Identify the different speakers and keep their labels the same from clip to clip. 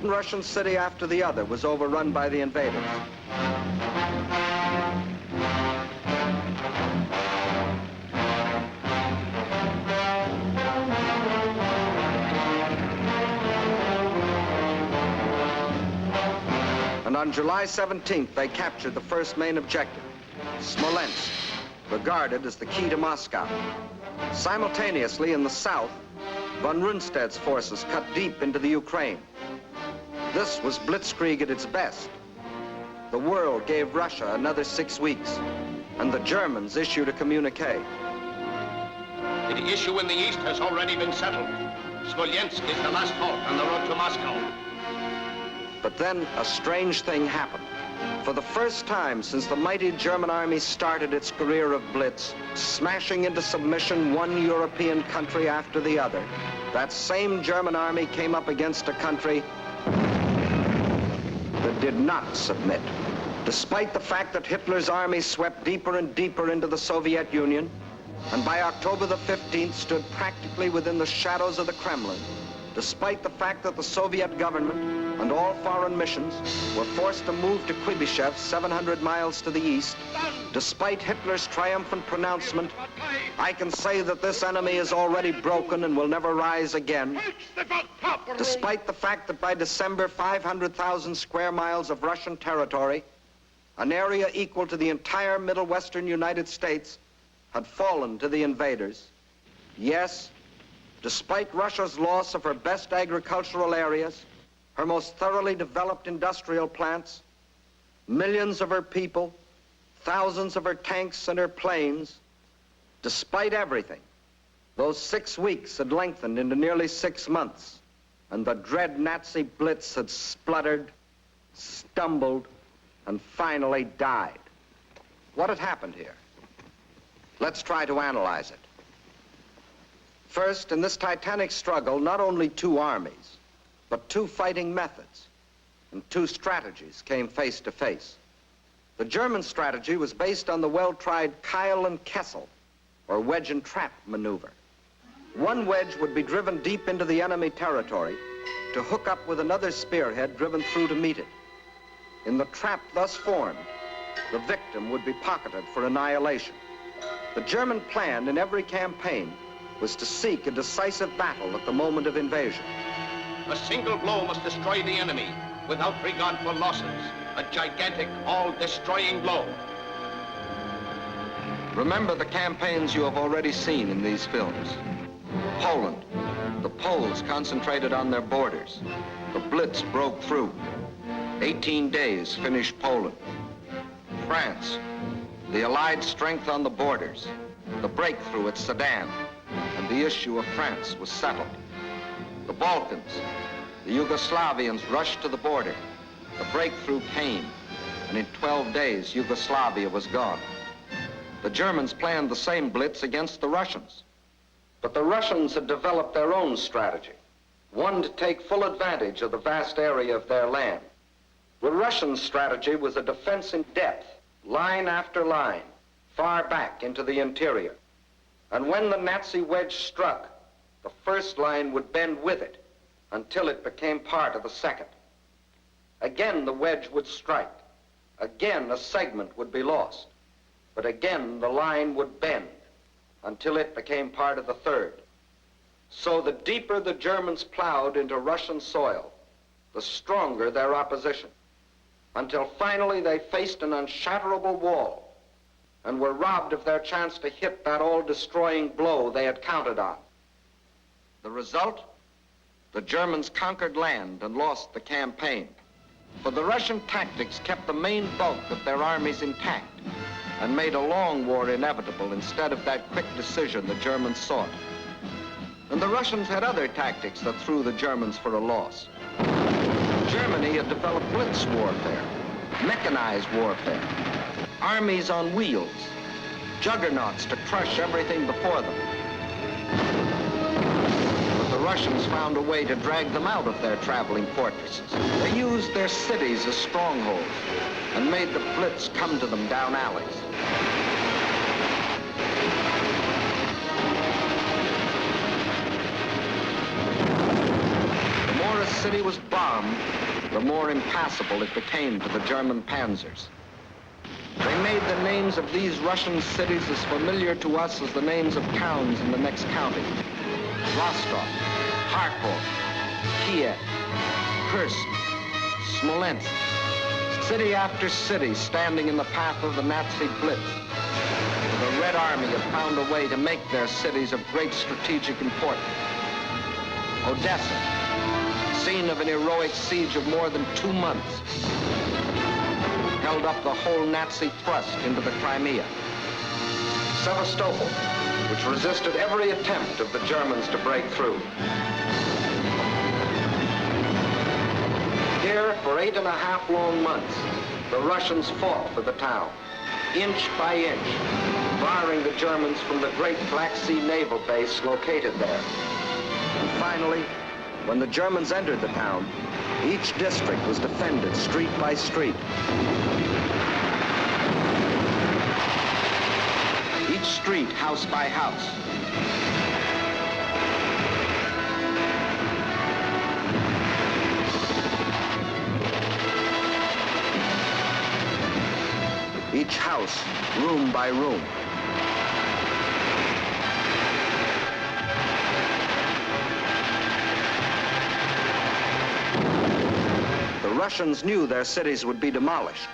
Speaker 1: one Russian city after the other was overrun by the invaders. And on July 17th, they captured the first main objective, Smolensk, regarded as the key to Moscow. Simultaneously, in the south, von Rundstedt's forces cut deep into the Ukraine. This was Blitzkrieg at its best. The world gave Russia another 6 weeks, and the Germans issued a communique.
Speaker 2: The issue in the east has already been settled. Smolensk is the last halt on the road to Moscow.
Speaker 1: But then a strange thing happened. For the first time since the mighty German army started its career of blitz, smashing into submission one European country after the other, that same German army came up against a country that did not submit. Despite the fact that Hitler's army swept deeper and deeper into the Soviet Union, and by October the 15th stood practically within the shadows of the Kremlin, despite the fact that the Soviet government and all foreign missions were forced to move to Kuibyshev 700 miles to the east, despite Hitler's triumphant pronouncement, I can say that this enemy is already broken and will never rise again. Despite the fact that by December, 500,000 square miles of Russian territory, an area equal to the entire Middle Western United States, had fallen to the invaders. Yes, despite Russia's loss of her best agricultural areas, her most thoroughly developed industrial plants, millions of her people, thousands of her tanks and her planes, despite everything, those 6 weeks had lengthened into nearly 6 months, and the dread Nazi blitz had spluttered, stumbled, and finally died. What had happened here? Let's try to analyze it. First, in this titanic struggle, not only two armies, but two fighting methods and two strategies came face to face. The German strategy was based on the well-tried Keil and Kessel, or wedge and trap maneuver. One wedge would be driven deep into the enemy territory to hook up with another spearhead driven through to meet it. In the trap thus formed, the victim would be pocketed for annihilation. The German plan in every campaign was to seek a decisive battle at the moment of invasion.
Speaker 2: A single blow must destroy the enemy without regard for losses. A gigantic, all-destroying blow.
Speaker 1: Remember the campaigns you have already seen in these films. Poland, the Poles concentrated on their borders. The Blitz broke through. 18 days finished Poland. France, the Allied strength on the borders. The breakthrough at Sedan, and the issue of France was settled. The Balkans, the Yugoslavians rushed to the border. The breakthrough came, and in 12 days, Yugoslavia was gone. The Germans planned the same blitz against the Russians. But the Russians had developed their own strategy, one to take full advantage of the vast area of their land. The Russian strategy was a defense in depth, line after line, far back into the interior. And when the Nazi wedge struck, the first line would bend with it until it became part of the second. Again, the wedge would strike. Again, a segment would be lost. But again, the line would bend until it became part of the third. So the deeper the Germans plowed into Russian soil, the stronger their opposition, until finally they faced an unshatterable wall and were robbed of their chance to hit that all-destroying blow they had counted on. The result? The Germans conquered land and lost the campaign. For the Russian tactics kept the main bulk of their armies intact and made a long war inevitable instead of that quick decision the Germans sought. And the Russians had other tactics that threw the Germans for a loss. Germany had developed blitz warfare, mechanized warfare, armies on wheels, juggernauts to crush everything before them. But the Russians found a way to drag them out of their traveling fortresses. They used their cities as strongholds and made the blitz come to them down alleys. city was bombed, the more impassable it became to the German panzers. They made the names of these Russian cities as familiar to us as the names of towns in the next county. Rostov, Kharkov, Kiev, Kursk, Smolensk. City after city standing in the path of the Nazi Blitz. The Red Army had found a way to make their cities of great strategic importance. Odessa, scene of an heroic siege of more than 2 months, held up the whole Nazi thrust into the Crimea. Sevastopol, which resisted every attempt of the Germans to break through. Here, for 8.5 long months, the Russians fought for the town, inch by inch, barring the Germans from the great Black Sea naval base located there. And finally, when the Germans entered the town, each district was defended street by street. Each street house by house. Each house, room by room. The Russians knew their cities would be demolished,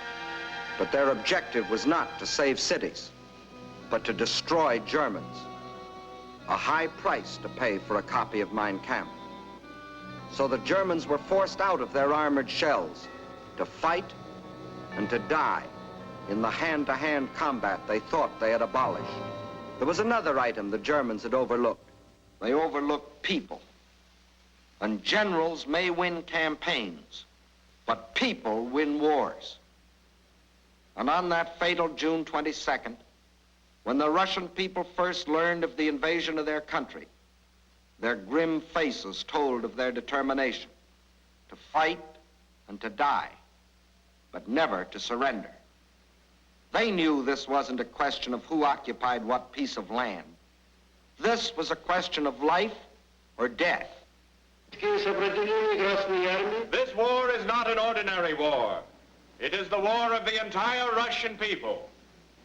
Speaker 1: but their objective was not to save cities, but to destroy Germans. A high price to pay for a copy of Mein Kampf. So the Germans were forced out of their armored shells to fight and to die in the hand-to-hand combat they thought they had abolished. There was another item the Germans had overlooked. They overlooked people. And generals may win campaigns, but people win wars. And on that fatal June 22nd, when the Russian people first learned of the invasion of their country, their grim faces told of their determination to fight and to die, but never to surrender. They knew this wasn't a question of who occupied what piece of land. This was a question of life or death.
Speaker 2: This war is not an ordinary war. It is the war of the entire Russian people,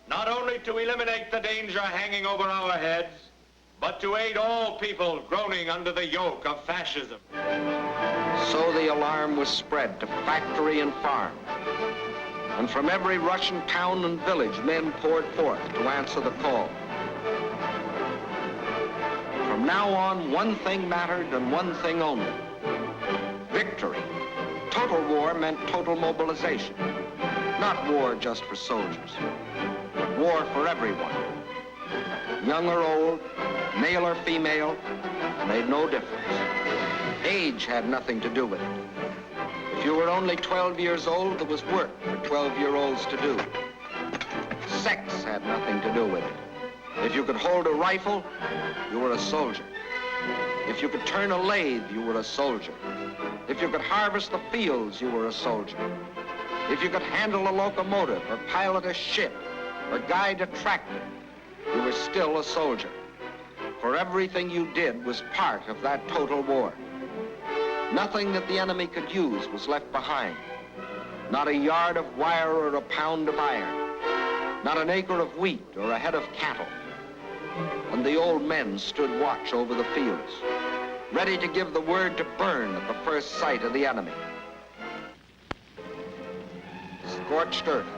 Speaker 2: not only to eliminate the danger hanging over our heads, but to aid all people groaning under the yoke of fascism.
Speaker 1: So the alarm was spread to factory and farm. And from every Russian town and village, men poured forth to answer the call. From now on, one thing mattered and one thing only: victory. Total war meant total mobilization. Not war just for soldiers, but war for everyone. Young or old, male or female, made no difference. Age had nothing to do with it. If you were only 12 years old, there was work for 12-year-olds to do. Sex had nothing to do with it. If you could hold a rifle, you were a soldier. If you could turn a lathe, you were a soldier. If you could harvest the fields, you were a soldier. If you could handle a locomotive or pilot a ship or guide a tractor, you were still a soldier. For everything you did was part of that total war. Nothing that the enemy could use was left behind. Not a yard of wire or a pound of iron. Not an acre of wheat or a head of cattle. And the old men stood watch over the fields, ready to give the word to burn at the first sight of the enemy. Scorched earth,